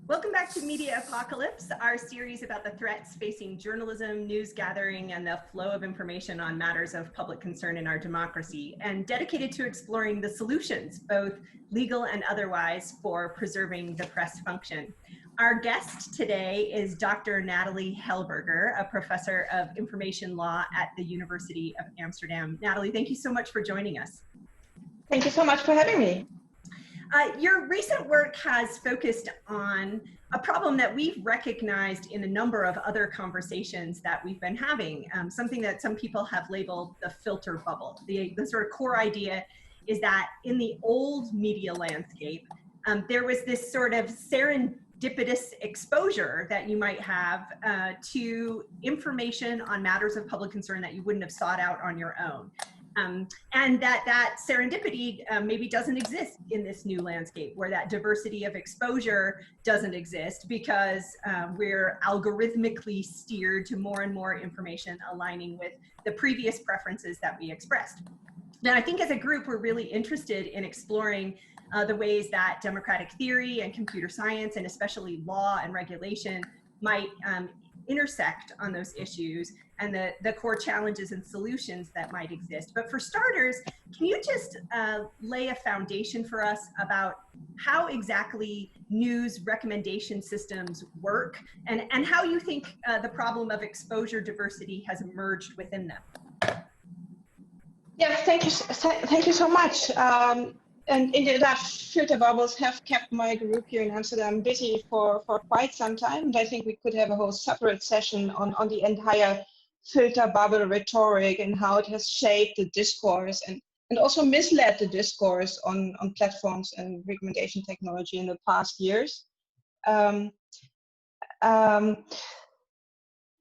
Welcome back to Media Apocalypse, our series about the threats facing journalism, news gathering, and the flow of information on matters of public concern in our democracy, and dedicated to exploring the solutions, both legal and otherwise, for preserving the press function. Our guest today is Dr. Natalie Helberger, a professor of information law at the University of Amsterdam. Natalie, thank you so much for joining us. Thank you so much for having me. Your recent work has focused on a problem that we've recognized in a number of other conversations that we've been having, something that some people have labeled the filter bubble. The sort of core idea is that in the old media landscape, there was this sort of serendipitous exposure that you might have to information on matters of public concern that you wouldn't have sought out on your own. And that serendipity maybe doesn't exist in this new landscape, where that diversity of exposure doesn't exist because we're algorithmically steered to more and more information aligning with the previous preferences that we expressed. Now, I think as a group, we're really interested in exploring the ways that democratic theory and computer science, and especially law and regulation, might intersect on those issues and the core challenges and solutions that might exist. But for starters, can you just lay a foundation for us about how exactly news recommendation systems work and how you think the problem of exposure diversity has emerged within them? Yes, thank you so much. And indeed, that filter bubbles have kept my group here in Amsterdam busy for quite some time. And I think we could have a whole separate session on the entire filter bubble rhetoric and how it has shaped the discourse and also misled the discourse on platforms and recommendation technology in the past years.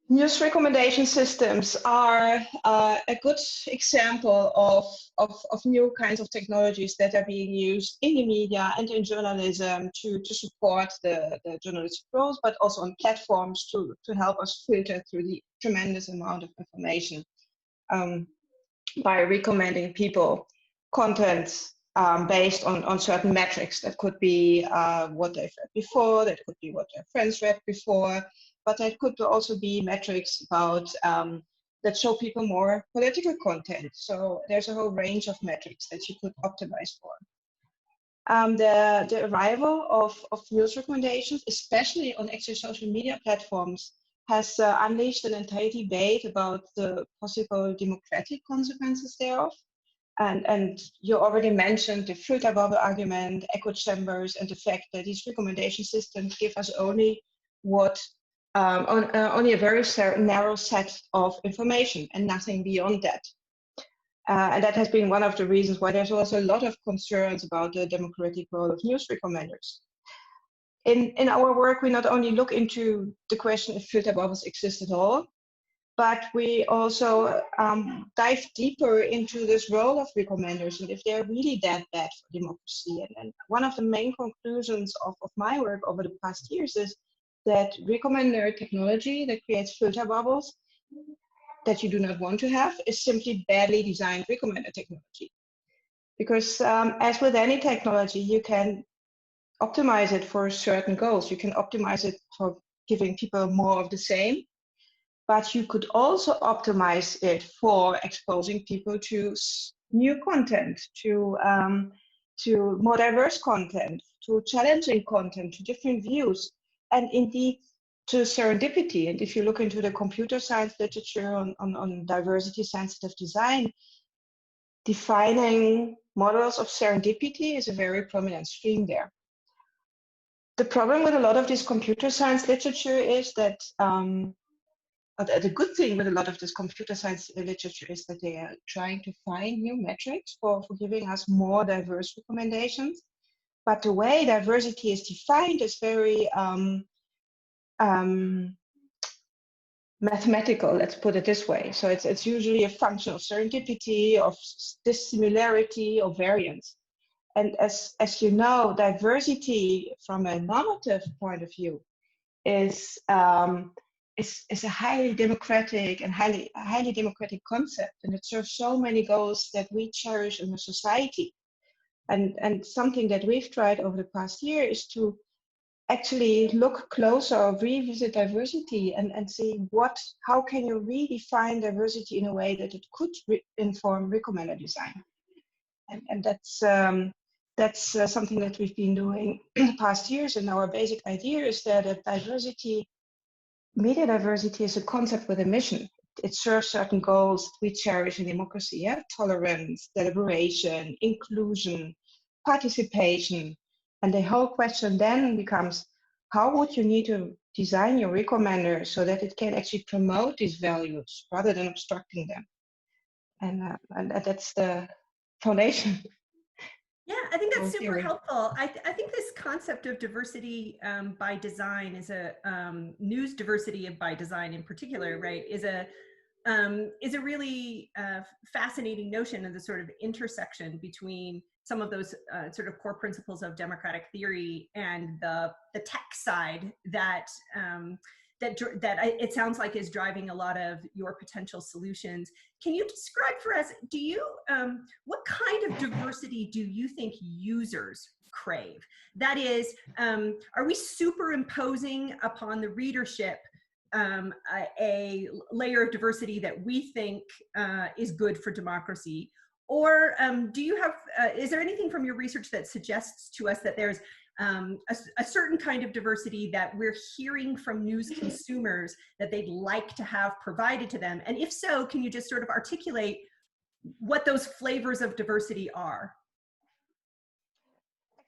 News recommendation systems are a good example of new kinds of technologies that are being used in the media and in journalism to support the journalistic growth, but also on platforms to help us filter through the tremendous amount of information by recommending people content based on certain metrics. That could be what they've read before, that could be what their friends read before, but that could also be metrics about that show people more political content. So there's a whole range of metrics that you could optimize for. The arrival of news recommendations, especially on actual social media platforms, has unleashed an entire debate about the possible democratic consequences thereof. And you already mentioned the filter bubble argument, echo chambers, and the fact that these recommendation systems give us only what only a very narrow set of information and nothing beyond that. And that has been one of the reasons why there's also a lot of concerns about the democratic role of news recommenders. In our work, we not only look into the question if filter bubbles exist at all, but we also dive deeper into this role of recommenders and if they're really that bad for democracy. And one of the main conclusions of my work over the past years is that recommender technology that creates filter bubbles that you do not want to have is simply badly designed recommender technology. Because as with any technology, you can optimize it for certain goals. You can optimize it for giving people more of the same, but you could also optimize it for exposing people to new content, to more diverse content, to challenging content, to different views, and indeed to serendipity. And if you look into the computer science literature on diversity sensitive design, defining models of serendipity is a very prominent stream there. The problem with a lot of this computer science literature is that the good thing with a lot of this computer science literature is that they are trying to find new metrics for giving us more diverse recommendations. But the way diversity is defined is very mathematical, let's put it this way. So it's usually a function of serendipity, of dissimilarity, or variance. And as you know, diversity from a normative point of view is a highly democratic and highly democratic concept, and it serves so many goals that we cherish in a society. And something that we've tried over the past year is to actually look closer, revisit diversity, and see how can you redefine diversity in a way that it could inform recommender design. And that's something that we've been doing in the past years. And our basic idea is that media diversity is a concept with a mission. It serves certain goals we cherish in democracy: tolerance, deliberation, inclusion, participation. And the whole question then becomes, how would you need to design your recommender so that it can actually promote these values rather than obstructing them? And that's the foundation. Yeah, I think that's super helpful. I think this concept of diversity by design is news diversity by design in particular, right, is a really fascinating notion of the sort of intersection between some of those sort of core principles of democratic theory and the tech side that it sounds like is driving a lot of your potential solutions. Can you describe for us, what kind of diversity do you think users crave? That is, are we superimposing upon the readership a layer of diversity that we think is good for democracy? Or do you have, is there anything from your research that suggests to us that there's a certain kind of diversity that we're hearing from news consumers that they'd like to have provided to them? And if so, can you just sort of articulate what those flavors of diversity are?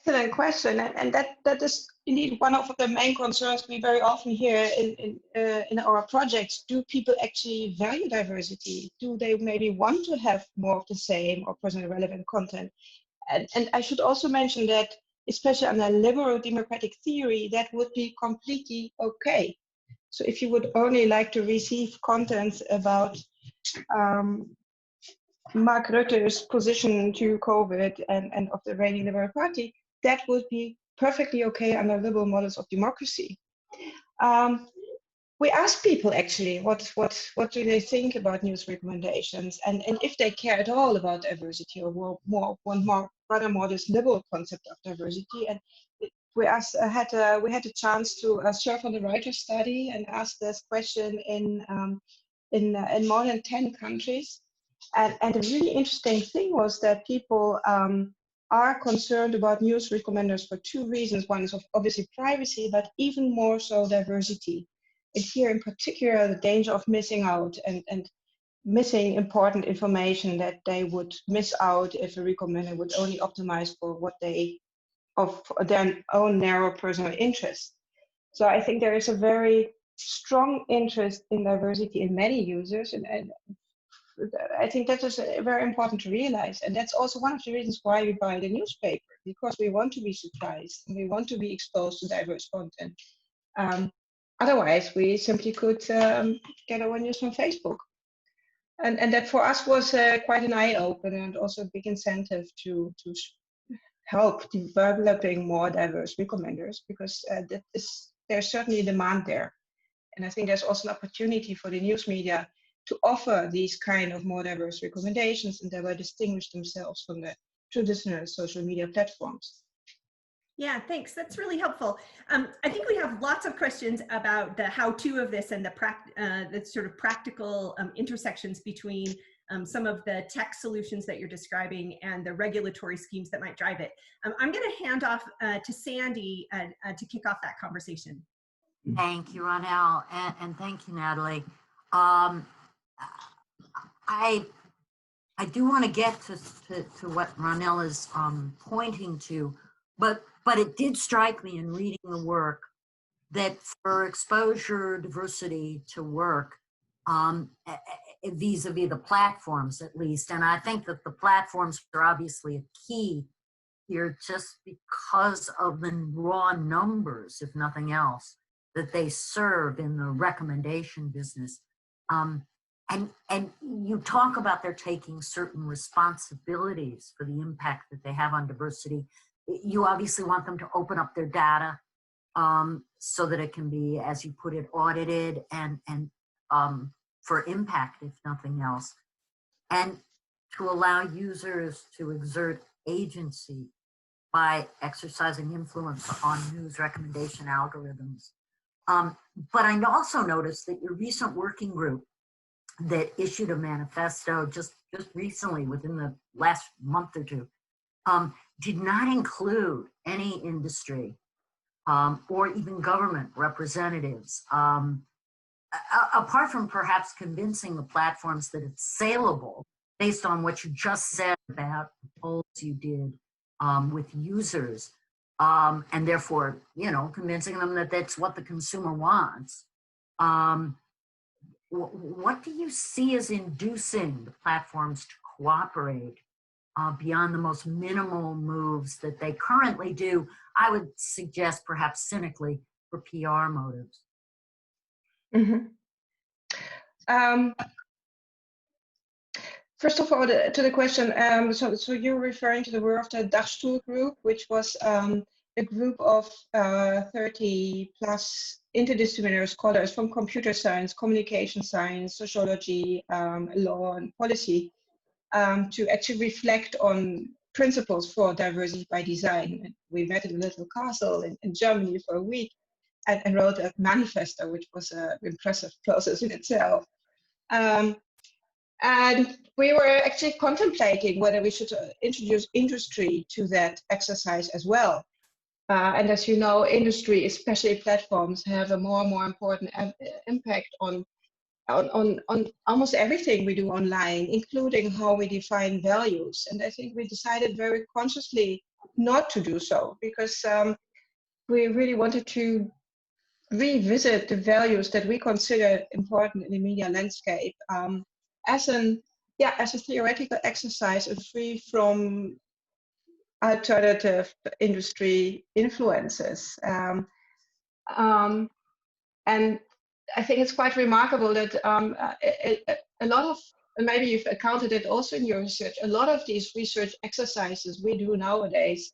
Excellent question, and that is indeed one of the main concerns we very often hear in our projects. Do people actually value diversity? Do they maybe want to have more of the same or personally relevant content? And I should also mention that, especially under liberal democratic theory, that would be completely okay. So if you would only like to receive content about Mark Rutte's position to COVID and of the reigning Liberal Party, that would be perfectly okay under liberal models of democracy. We ask people actually what do they think about news recommendations, and if they care at all about diversity, or rather more this liberal concept of diversity. And we had a chance to serve on the Reuters study and ask this question in more than 10 countries. And the really interesting thing was that people are concerned about news recommenders for two reasons. One is obviously privacy, but even more so diversity. And here in particular, the danger of missing out and missing important information that they would miss out if a recommender would only optimize for of their own narrow personal interest. So I think there is a very strong interest in diversity in many users, and I think that is very important to realize. And that's also one of the reasons why we buy the newspaper, because we want to be surprised and we want to be exposed to diverse content. Otherwise, we simply could get our news from Facebook. And that for us was quite an eye-opener, and also a big incentive to help developing more diverse recommenders, because there's certainly demand there. And I think there's also an opportunity for the news media to offer these kind of more diverse recommendations and thereby distinguish themselves from the traditional social media platforms. Yeah, thanks. That's really helpful. I think we have lots of questions about the how-to of this and the sort of practical intersections between some of the tech solutions that you're describing and the regulatory schemes that might drive it. I'm going to hand off to Sandy to kick off that conversation. Thank you, Ronelle, and thank you, Natalie. I do want to get to what Ronelle is pointing to, but it did strike me in reading the work that for exposure diversity to work, vis-a-vis the platforms at least, and I think that the platforms are obviously a key here just because of the raw numbers, if nothing else, that they serve in the recommendation business. And you talk about their taking certain responsibilities for the impact that they have on diversity. You obviously want them to open up their data so that it can be, as you put it, audited and for impact, if nothing else, and to allow users to exert agency by exercising influence on news recommendation algorithms. But I also noticed that your recent working group that issued a manifesto just recently, within the last month or two, did not include any industry or even government representatives, apart from perhaps convincing the platforms that it's saleable based on what you just said about the polls you did with users, and therefore, convincing them that that's what the consumer wants. What do you see as inducing the platforms to cooperate beyond the most minimal moves that they currently do? I would suggest perhaps cynically for PR motives. Mm-hmm. First of all, to the question, so you're referring to the work of the Dagstuhl group, which was a group of 30 plus interdisciplinary scholars from computer science, communication science, sociology, law, and policy, to actually reflect on principles for diversity by design. We met in a little castle in Germany for a week and wrote a manifesto, which was an impressive process in itself. And we were actually contemplating whether we should introduce industry to that exercise as well. And as you know, industry, especially platforms, have a more and more important impact on almost everything we do online, including how we define values. And I think we decided very consciously not to do so, because we really wanted to revisit the values that we consider important in the media landscape as a theoretical exercise and free from alternative industry influences. And I think it's quite remarkable that a lot of, and maybe you've accounted it also in your research, a lot of these research exercises we do nowadays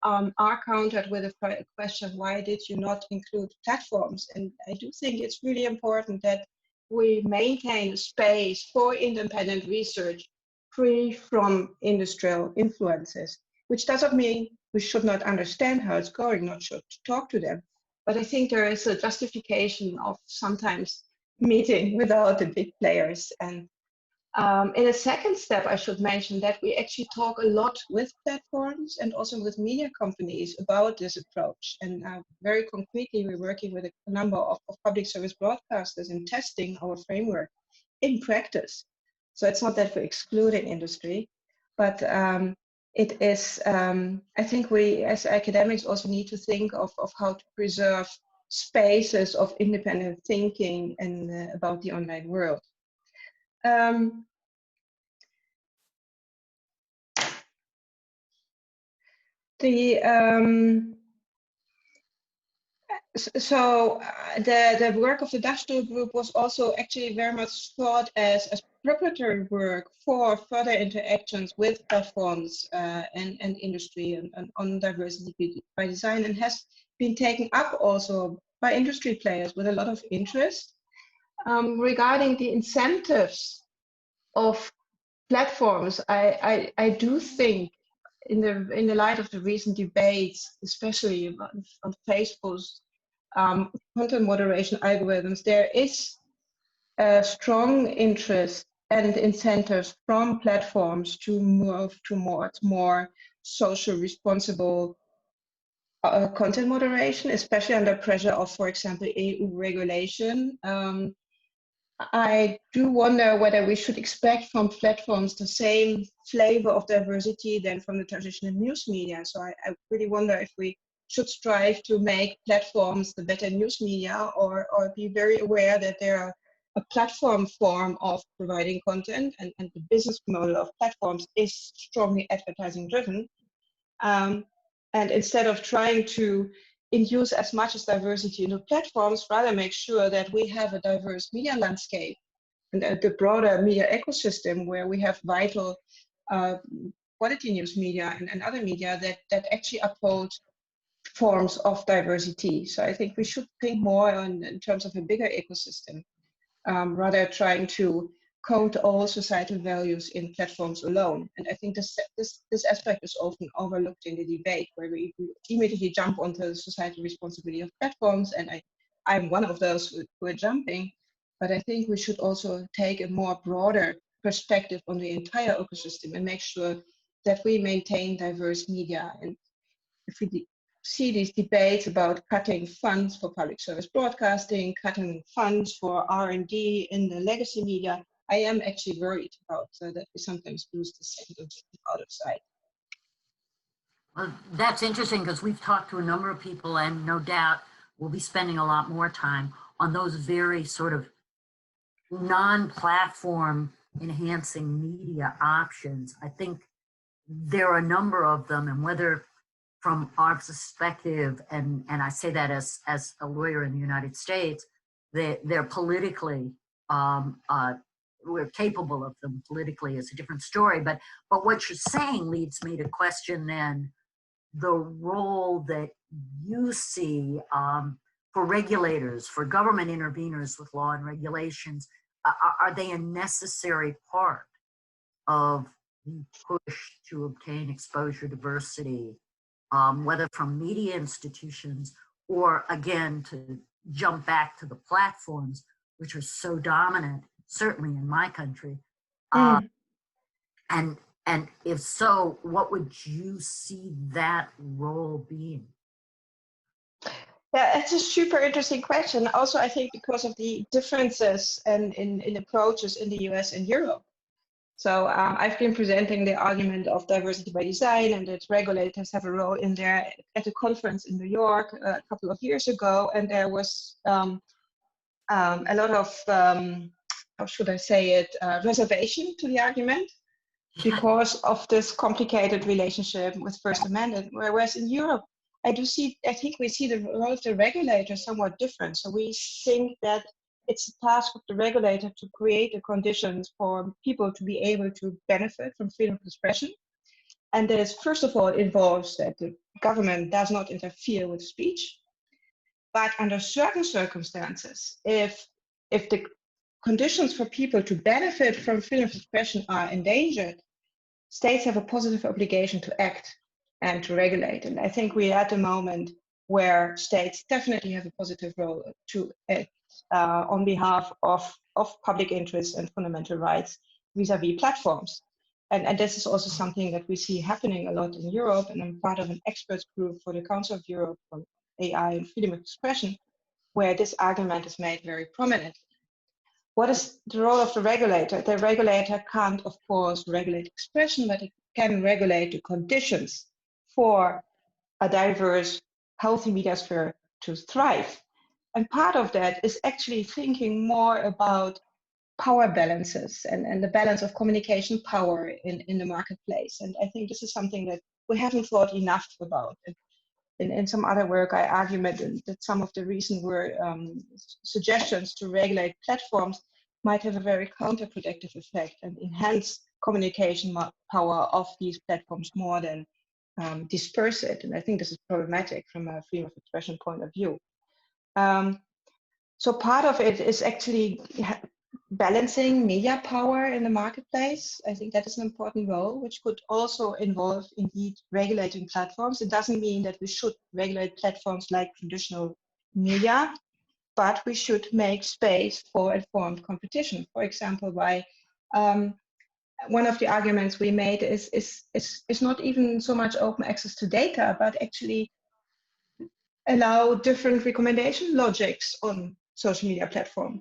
are countered with a question, why did you not include platforms? And I do think it's really important that we maintain a space for independent research free from industrial influences, which doesn't mean we should not understand how it's going, not should talk to them. But I think there is a justification of sometimes meeting without the big players. And in a second step, I should mention that we actually talk a lot with platforms and also with media companies about this approach. And very concretely, we're working with a number of public service broadcasters in testing our framework in practice. So it's not that we're excluding industry, but it is, I think we as academics also need to think of how to preserve spaces of independent thinking and about the online world. So the work of the Dagstuhl group was also actually very much thought as preparatory work for further interactions with platforms and industry and on diversity by design, and has been taken up also by industry players with a lot of interest. Regarding the incentives of platforms, I do think in the light of the recent debates, especially on Facebook's content moderation algorithms, there is a strong interest and incentives from platforms to move towards more social responsible content moderation, especially under pressure of, for example, EU regulation. I do wonder whether we should expect from platforms the same flavor of diversity than from the traditional news media. So I really wonder if we should strive to make platforms the better news media, or be very aware that they are a platform form of providing content, and the business model of platforms is strongly advertising driven. And instead of trying to induce as much as diversity into platforms, rather make sure that we have a diverse media landscape and the broader media ecosystem where we have vital quality news media and other media that actually uphold forms of diversity. So I think we should think more in terms of a bigger ecosystem, rather trying to code all societal values in platforms alone. And I think this aspect is often overlooked in the debate, where we immediately jump onto the societal responsibility of platforms, and I'm one of those who are jumping. But I think we should also take a more broader perspective on the entire ecosystem and make sure that we maintain diverse media. And if we see these debates about cutting funds for public service broadcasting, cutting funds for R&D in the legacy media, I am actually worried about that we sometimes lose the sense of the other side. Well, that's interesting, because we've talked to a number of people, and no doubt we'll be spending a lot more time on those very sort of non-platform enhancing media options. I think there are a number of them, and whether from our perspective, and I say that as a lawyer in the United States, they're politically, we're capable of them politically is a different story. But what you're saying leads me to question then the role that you see for regulators, for government interveners with law and regulations. Are they a necessary part of the push to obtain exposure diversity, whether from media institutions or, again, to jump back to the platforms, which are so dominant, certainly in my country? And if so, what would you see that role being? Yeah, it's a super interesting question. Also, I think because of the differences in approaches in the US and Europe. So I've been presenting the argument of diversity by design, and that regulators have a role in there at a conference in New York a couple of years ago. And there was a lot of, how should I say it, reservation to the argument, because of this complicated relationship with First Amendment. Whereas in Europe, I think we see the role of the regulator somewhat different. So we think that it's a task of the regulator to create the conditions for people to be able to benefit from freedom of expression. And this, first of all, involves that the government does not interfere with speech. But under certain circumstances, if the conditions for people to benefit from freedom of expression are endangered, states have a positive obligation to act and to regulate. And I think we're at the moment where states definitely have a positive role to act on behalf of public interest and fundamental rights vis-a-vis platforms. And this is also something that we see happening a lot in Europe. And I'm part of an experts group for the Council of Europe on AI and freedom of expression, where this argument is made very prominently. What is the role of the regulator? The regulator can't, of course, regulate expression, but it can regulate the conditions for a diverse, healthy media sphere to thrive. And part of that is actually thinking more about power balances and the balance of communication power in the marketplace. And I think this is something that we haven't thought enough about. In some other work, I argue that some of the recent suggestions to regulate platforms might have a very counterproductive effect and enhance communication power of these platforms more than disperse it. And I think this is problematic from a freedom of expression point of view. So part of it is actually balancing media power in the marketplace. I think that is an important role, which could also involve indeed regulating platforms. It doesn't mean that we should regulate platforms like traditional media, but we should make space for informed competition. For example, by one of the arguments we made is not even so much open access to data, but actually allow different recommendation logics on social media platform,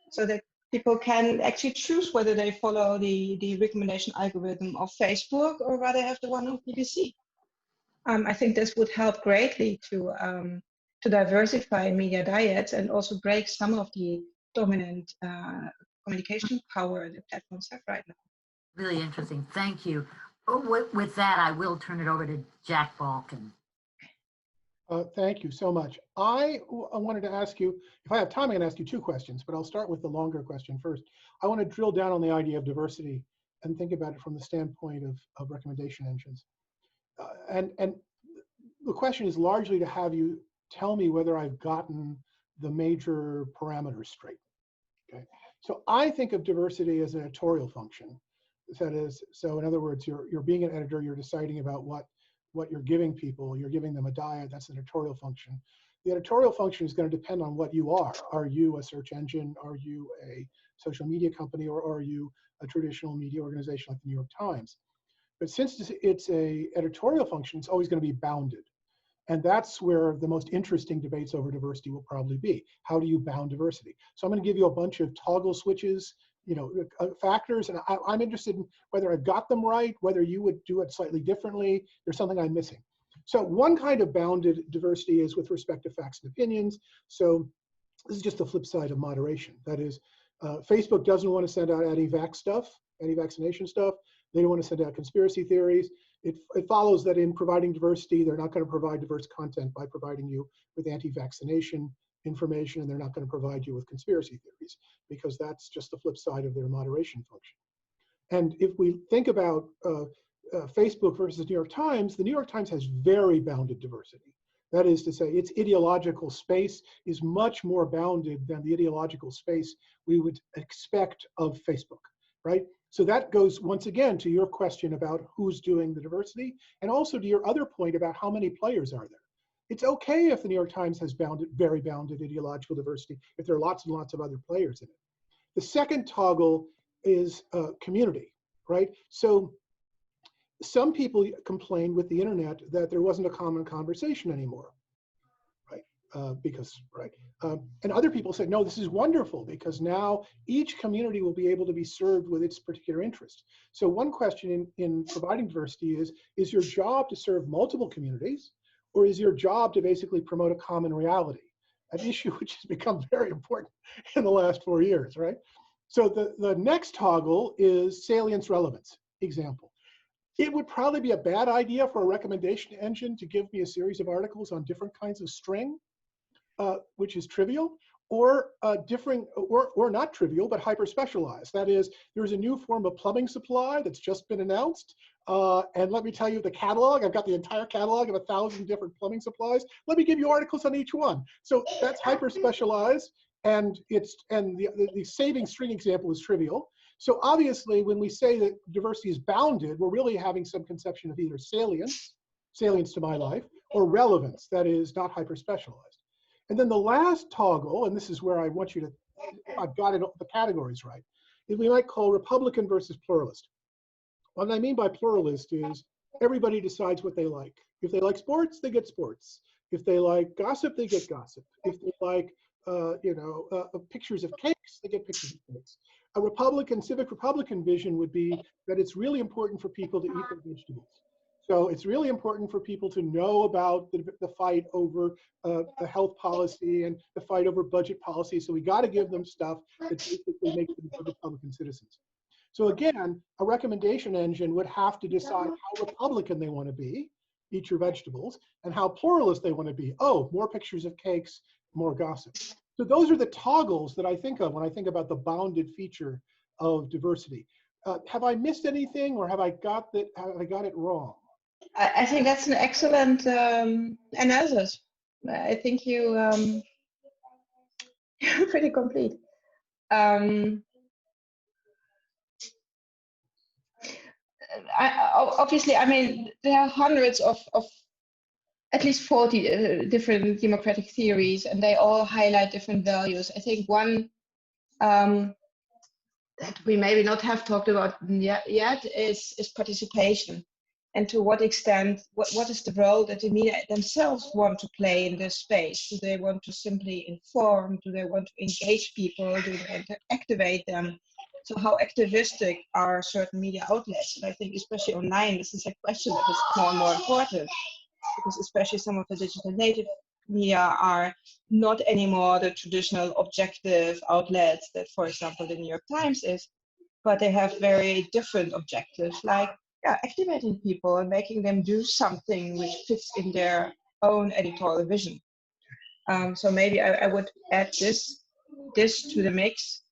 so that people can actually choose whether they follow the recommendation algorithm of Facebook or rather have the one of BBC. I think this would help greatly to diversify media diets and also break some of the dominant communication power that platforms have right now. Really interesting. Thank you. With that, I will turn it over to Jack Balkin. Thank you so much. I wanted to ask you, if I have time, I can ask you two questions, but I'll start with the longer question first. I want to drill down on the idea of diversity and think about it from the standpoint of recommendation engines. And the question is largely to have you tell me whether I've gotten the major parameters straight. Okay. So I think of diversity as an editorial function. That is, so in other words, you're being an editor, you're deciding about what you're giving people, you're giving them a diet, that's an editorial function. The editorial function is going to depend on what you are. Are you a search engine? Are you a social media company? Or are you a traditional media organization like the New York Times? But since it's a editorial function, it's always going to be bounded. And that's where the most interesting debates over diversity will probably be. How do you bound diversity? So I'm going to give you a bunch of toggle switches, factors, and I'm interested in whether I've got them right, whether you would do it slightly differently. There's something I'm missing. So one kind of bounded diversity is with respect to facts and opinions. So this is just the flip side of moderation. That is, Facebook doesn't want to send out anti-vax stuff, anti-vaccination stuff. They don't want to send out conspiracy theories. It follows that in providing diversity, they're not going to provide diverse content by providing you with anti-vaccination information, and they're not going to provide you with conspiracy theories, because that's just the flip side of their moderation function. And if we think about Facebook versus New York Times, the New York Times has very bounded diversity. That is to say, its ideological space is much more bounded than the ideological space we would expect of Facebook, right? So that goes, once again, to your question about who's doing the diversity, and also to your other point about how many players are there. It's okay if the New York Times has very bounded ideological diversity, if there are lots and lots of other players in it. The second toggle is community, right? So some people complained with the internet that there wasn't a common conversation anymore, right? And other people said, no, this is wonderful, because now each community will be able to be served with its particular interest. So one question in providing diversity is your job to serve multiple communities, or is your job to basically promote a common reality? An issue which has become very important in the last 4 years, right? So the next toggle is salience relevance. Example. It would probably be a bad idea for a recommendation engine to give me a series of articles on different kinds of string, which is trivial, or or not trivial, but hyper specialized. That is, there's a new form of plumbing supply that's just been announced. And let me tell you the catalog. I've got the entire catalog of 1,000 different plumbing supplies. Let me give you articles on each one. So that's hyper specialized, and the saving string example is trivial. So obviously, when we say that diversity is bounded, we're really having some conception of either salience to my life, or relevance, that is not hyper-specialized. And then the last toggle, and this is where I want you to, I've got it, the categories right, is we might call Republican versus pluralist. What I mean by pluralist is everybody decides what they like. If they like sports, they get sports. If they like gossip, they get gossip. If they like pictures of cakes, they get pictures of cakes. A civic Republican vision would be that it's really important for people to eat their vegetables. So it's really important for people to know about the fight over the health policy and the fight over budget policy. So we got to give them stuff that basically makes them Republican citizens. So again, a recommendation engine would have to decide how Republican they want to be, eat your vegetables, and how pluralist they want to be. Oh, more pictures of cakes, more gossip. So those are the toggles that I think of when I think about the bounded feature of diversity. Have I missed anything, or have I got it wrong? I think that's an excellent analysis. I think you're pretty complete. Obviously, I mean, there are hundreds of at least 40 different democratic theories, and they all highlight different values. I think one that we maybe not have talked about yet is participation, and to what extent, what is the role that the media themselves want to play in this space? Do they want to simply inform? Do they want to engage people? Do they want to activate them? So how activistic are certain media outlets? And I think especially online, this is a question that is more and more important, because especially some of the digital native media are not anymore the traditional objective outlets that, for example, the New York Times is, but they have very different objectives, like activating people and making them do something which fits in their own editorial vision. So maybe I would add this to the mix.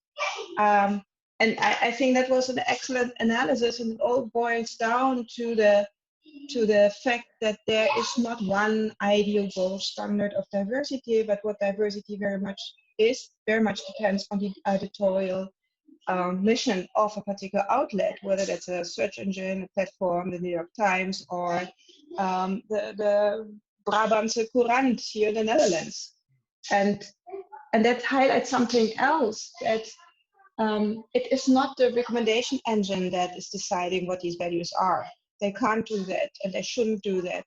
And I think that was an excellent analysis, and it all boils down to the fact that there is not one ideal gold standard of diversity, but what diversity very much depends on the editorial mission of a particular outlet, whether that's a search engine, a platform, the New York Times, or the Brabantse Courant here in the Netherlands. And that highlights something else, that it is not the recommendation engine that is deciding what these values are. They can't do that, and they shouldn't do that.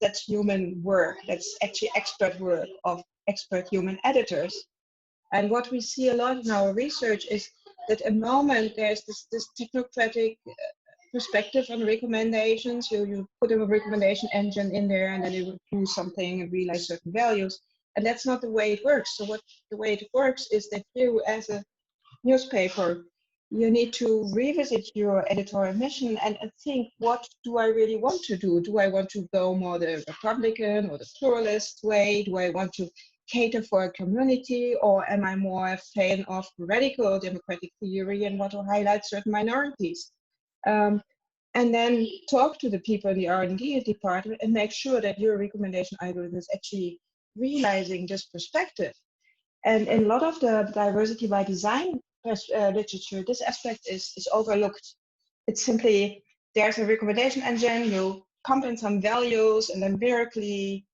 That's human work. That's actually expert work of expert human editors. And what we see a lot in our research is that at the moment there's this technocratic perspective on recommendations. You put a recommendation engine in there, and then it will do something and realize certain values. And that's not the way it works. So the way it works is that you, as a newspaper, you need to revisit your editorial mission and think, what do I really want to do? Do I want to go more the Republican or the pluralist way? Do I want to cater for a community, or am I more a fan of radical democratic theory and want to highlight certain minorities? And then talk to the people in the R&D department and make sure that your recommendation algorithm is actually realizing this perspective. And in a lot of the diversity by design literature, this aspect is overlooked. It's simply, there's a recommendation engine, you pump in some values, and then miraculously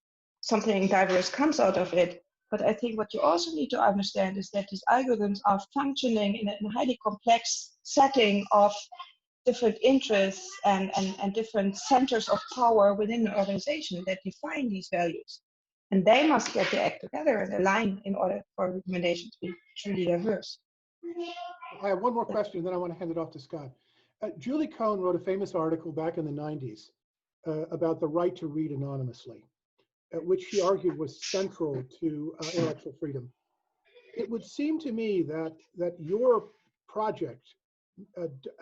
something diverse comes out of it. But I think what you also need to understand is that these algorithms are functioning in a highly complex setting of different interests and different centers of power within the organization that define these values. And they must get their act together and align in order for recommendations to be truly diverse. I have one more question, then I want to hand it off to Scott. Julie Cohn wrote a famous article back in the 90s about the right to read anonymously, which she argued was central to intellectual freedom. It would seem to me that your project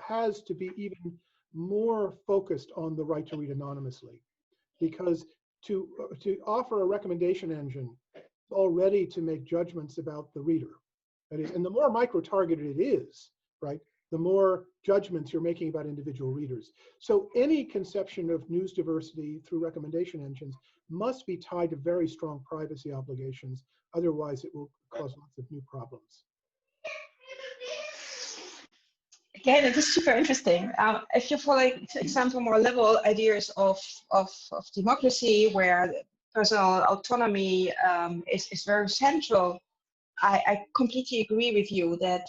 has to be even more focused on the right to read anonymously, because to offer a recommendation engine already to make judgments about the reader, that is, and the more micro-targeted it is, right, the more judgments you're making about individual readers. So any conception of news diversity through recommendation engines must be tied to very strong privacy obligations. Otherwise, it will cause lots of new problems. Again, it is super interesting. If you follow, for example, more liberal ideas of democracy, where personal autonomy is very central, I completely agree with you that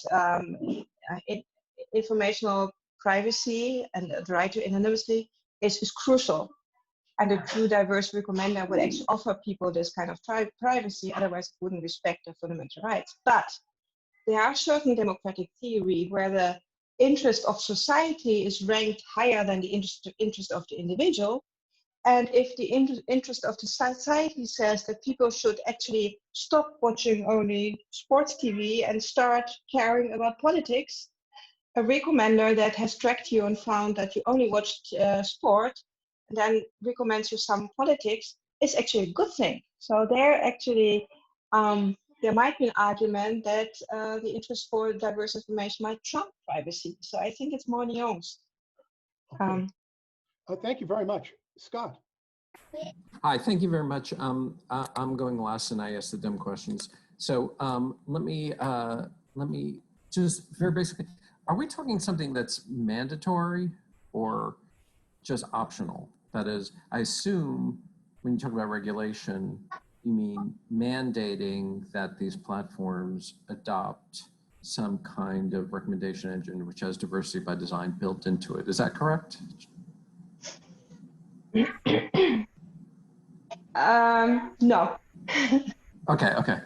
informational privacy and the right to anonymity is crucial. And a true diverse recommender would actually offer people this kind of privacy, otherwise it wouldn't respect their fundamental rights. But there are certain democratic theory where the interest of society is ranked higher than the interest of the individual. And if the interest of the society says that people should actually stop watching only sports TV and start caring about politics, a recommender that has tracked you and found that you only watched sport and then recommends you some politics is actually a good thing. So there actually, there might be an argument that the interest for diverse information might trump privacy. So I think it's more nuanced. Okay. Thank you very much. Scott. Hi, thank you very much. I'm going last and I asked the dumb questions. So let me just very basically, are we talking something that's mandatory or just optional? That is, I assume when you talk about regulation, you mean mandating that these platforms adopt some kind of recommendation engine which has diversity by design built into it. Is that correct? No. Okay.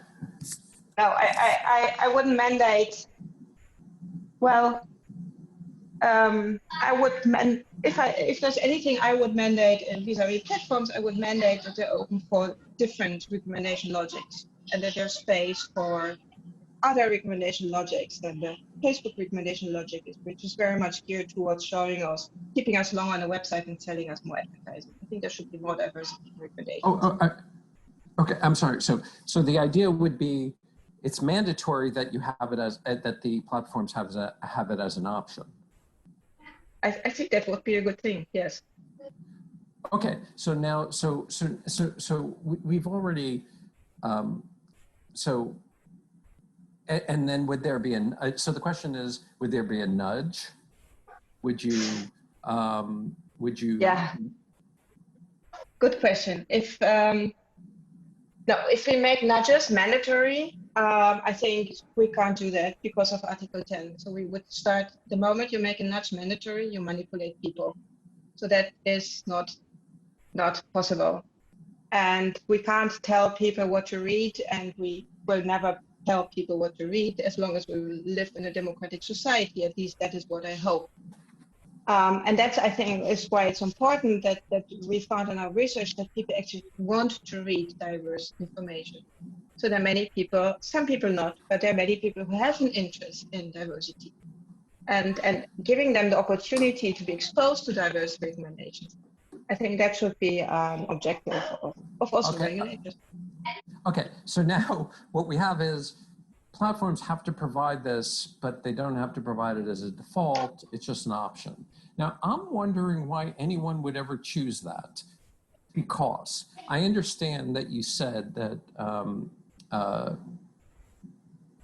No, I wouldn't mandate. Well, I would if there's anything I would mandate vis-a-vis platforms, I would mandate that they're open for different recommendation logics and that there's space for other recommendation logics than the Facebook recommendation logic is, which is very much geared towards showing us, keeping us long on the website and selling us more advertising. I think there should be more diversity in recommendations. Okay, I'm sorry. So the idea would be it's mandatory that you have it as that the platforms have it as an option. I think that would be a good thing. Yes. Okay. So now, so we've already, so And then would there be so the question is, would there be a nudge? Would you, Yeah, good question. If no, if we make nudges mandatory, I think we can't do that because of Article 10. So we would start, the moment you make a nudge mandatory, you manipulate people. So that is not possible. And we can't tell people what to read, and we will never tell people what to read as long as we live in a democratic society. At least that is what I hope. And that's, I think, is why it's important that we found in our research that people actually want to read diverse information. So there are many people, some people not, but there are many people who have an interest in diversity. And giving them the opportunity to be exposed to diverse recommendations, I think that should be an objective of also regulators. Okay, so now what we have is platforms have to provide this, but they don't have to provide it as a default. It's just an option. Now, I'm wondering why anyone would ever choose that, because I understand that you said that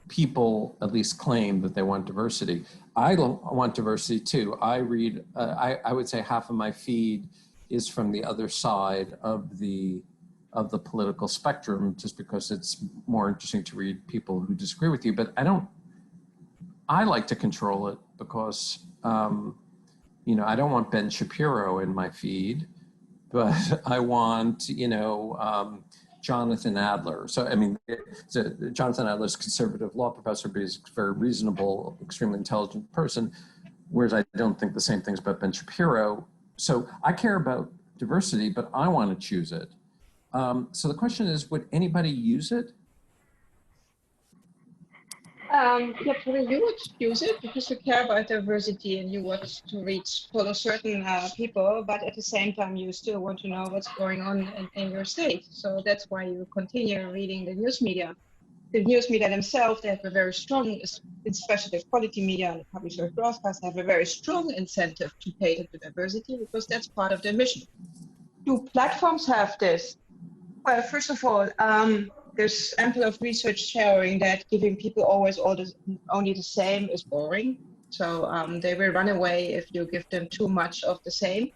people at least claim that they want diversity. I don't want diversity too. I read, I would say half of my feed is from the other side of the political spectrum, just because it's more interesting to read people who disagree with you. But I like to control it because, you know, I don't want Ben Shapiro in my feed, but I want, you know, Jonathan Adler. So, I mean, Jonathan Adler is a conservative law professor, but he's a very reasonable, extremely intelligent person, whereas I don't think the same things about Ben Shapiro. So I care about diversity, but I want to choose it. So the question is, would anybody use it? Yeah, probably you would use it because you care about diversity and you want to follow certain people, but at the same time, you still want to know what's going on in your state. So that's why you continue reading the news media. The news media themselves, they have a very strong, especially the quality media and the public service broadcast, have a very strong incentive to cater to diversity because that's part of their mission. Do platforms have this? Well, first of all, there's ample of research showing that giving people always only the same is boring. So they will run away if you give them too much of the same.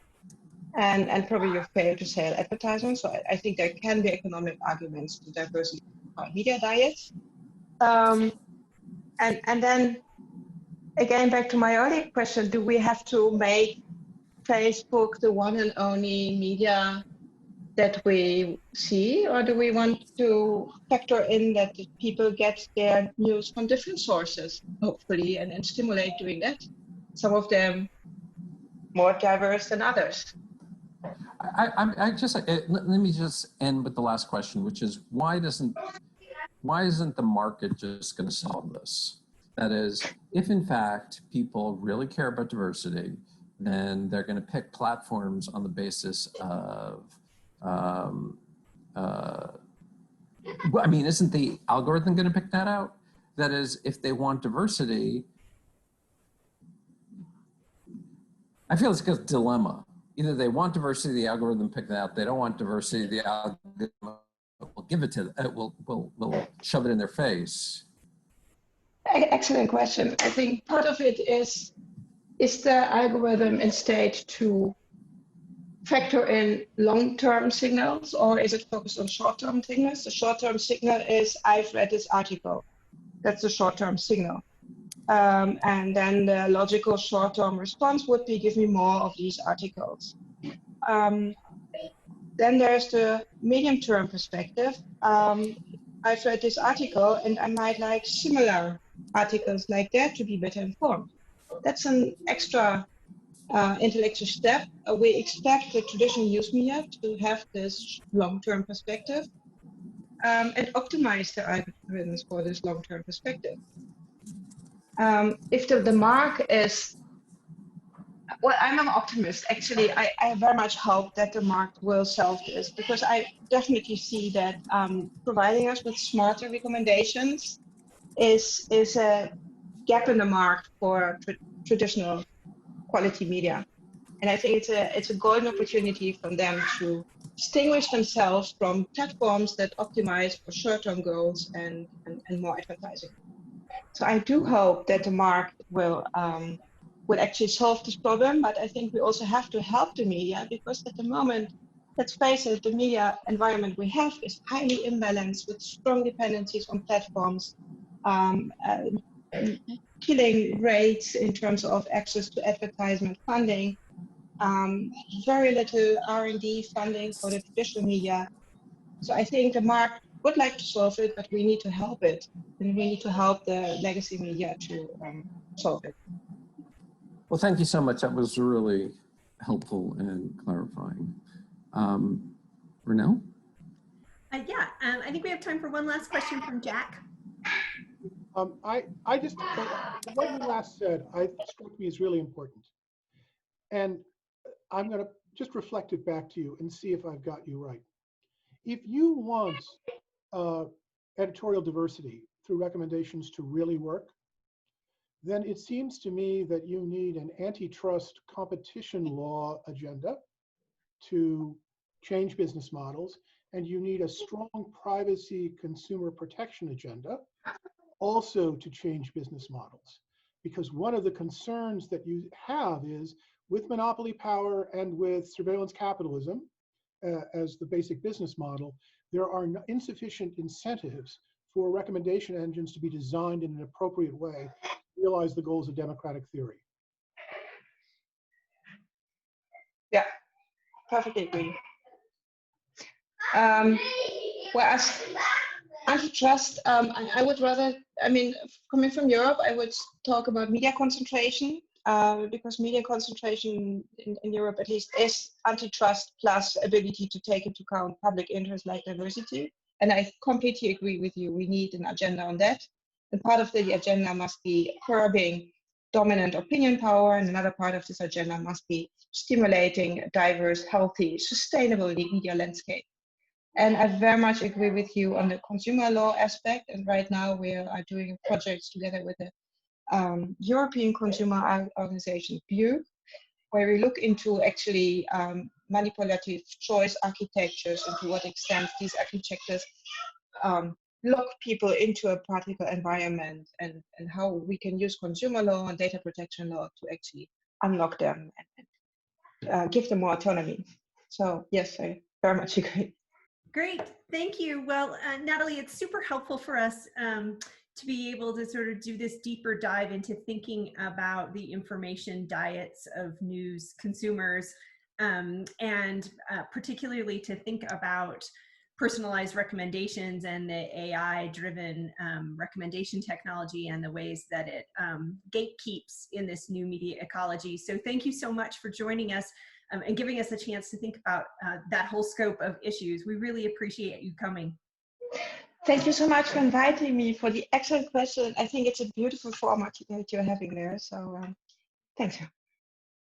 And probably you fail to sell advertisements. So I think there can be economic arguments to diversity media diets. And then again, back to my earlier question, do we have to make Facebook the one and only media that we see, or do we want to factor in that people get their news from different sources, hopefully, and stimulate doing that? Some of them more diverse than others. Let me just end with the last question, which is why isn't the market just going to solve this? That is, if in fact people really care about diversity, then they're going to pick platforms on the basis of I mean, isn't the algorithm going to pick that out? That is, if they want diversity, I feel it's like a dilemma. Either they want diversity, the algorithm pick that out. They don't want diversity, the algorithm will give it to them. Will shove it in their face. Excellent question. I think part of it is the algorithm in state to factor in long-term signals, or is it focused on short-term signals? The short-term signal is, I've read this article. That's the short-term signal. And then the logical short-term response would be, give me more of these articles. Then there's the medium-term perspective. I've read this article and I might like similar articles like that to be better informed. That's an extra intellectual step. We expect the traditional news media to have this long-term perspective and optimize their algorithms for this long-term perspective. If the mark is, well, I'm an optimist. Actually, I very much hope that the mark will solve this, because I definitely see that providing us with smarter recommendations is a gap in the mark for traditional quality media. And I think it's a golden opportunity for them to distinguish themselves from platforms that optimize for short-term goals and more advertising. So I do hope that the market will actually solve this problem, but I think we also have to help the media, because at the moment, let's face it, the media environment we have is highly imbalanced with strong dependencies on platforms, killing rates in terms of access to advertisement funding, very little R&D funding for the traditional media. So I think the market would like to solve it, but we need to help it, and we need to help the legacy media to solve it. Well, thank you so much. That was really helpful and clarifying. Renelle? Yeah, I think we have time for one last question from Jack. I just, what you last said, struck me as really important. And I'm going to just reflect it back to you and see if I've got you right. If you want editorial diversity through recommendations to really work, then it seems to me that you need an antitrust competition law agenda to change business models, and you need a strong privacy consumer protection agenda also to change business models. Because one of the concerns that you have is with monopoly power and with surveillance capitalism as the basic business model, there are insufficient incentives for recommendation engines to be designed in an appropriate way to realize the goals of democratic theory. Yeah, perfectly agree. Whereas antitrust, I would rather, I mean, coming from Europe, I would talk about media concentration, because media concentration in Europe at least is antitrust plus ability to take into account public interest like diversity. And I completely agree with you. We need an agenda on that. And part of the agenda must be curbing dominant opinion power, and another part of this agenda must be stimulating a diverse, healthy, sustainable media landscape. And I very much agree with you on the consumer law aspect. And right now we are doing projects together with the European consumer organization, BEUC, where we look into actually manipulative choice architectures and to what extent these architectures lock people into a particular environment, and how we can use consumer law and data protection law to actually unlock them and give them more autonomy. So yes, I very much agree. Great, thank you. Well, Natalie, it's super helpful for us to be able to sort of do this deeper dive into thinking about the information diets of news consumers, and particularly to think about personalized recommendations and the AI-driven recommendation technology and the ways that it gatekeeps in this new media ecology. So thank you so much for joining us and giving us a chance to think about that whole scope of issues. We really appreciate you coming. Thank you so much for inviting me, for the excellent question. I think it's a beautiful format that you're having there. So thanks.